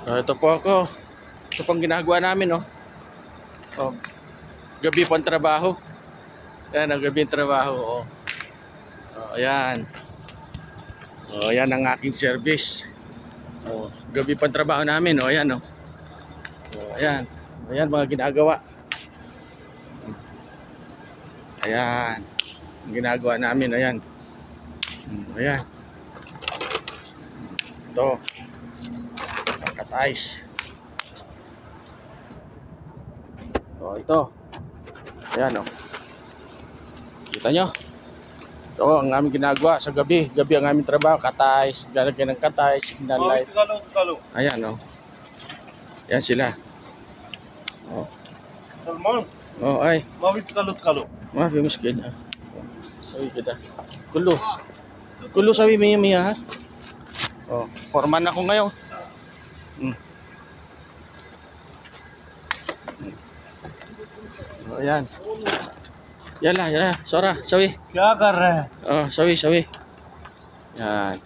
Ito po ako. Ito pang ginagawa namin, oh. Oh, gabi pang trabaho. Ayan, ang gabi ang trabaho, oh. Oh, ayan. Oh, ayan ang aking service. Oh, gabi pang trabaho namin, oh. Ayan, oh. Oh, ayan. Ayan mga ginagawa. Ayan. Ang ginagawa namin, ayan. Ayan. Ito. Cut-ice. Oh, ito. Ayan, oh. Kita nyo? Ito ang aming ginagawa sa gabi. Gabi ang aming trabaho. Cut-ice. Lalagyan ng cut-ice. Signal light. Ayan, oh. Ayan sila. Oh. Salman, Oh, ay. mawit kalot-kalot. Mafi miskin. Sabi kita. Kulo. Kulo sabi miya ha. Oh, foreman ako ngayon. Oh, ayan. Yala. Sora, sabi. क्या कर रहे हैं? Oh, sabi. Yan.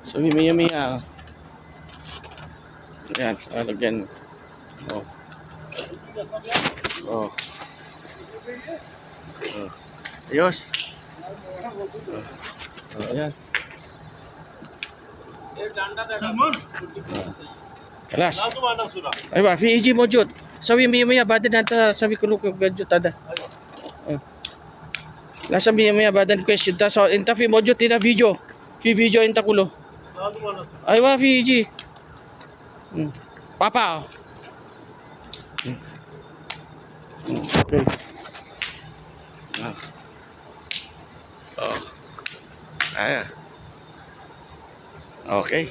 Sabi miya. Ayan, lagyan. Oh. Oh. Oh. Ayos. Oh, ayan. Salman, Alas. ना तुम्हारा सुना. Ay ba, Fiji mo jud. Sabi miya badan nata sabi ko gadjut tada. Lasa miya badan question ta so inta fi mo jud tina video. Video inta kulo. ना तुम्हारा सुना. Ay wa Fiji. Papa. Okay. Oh. Ah. Okay.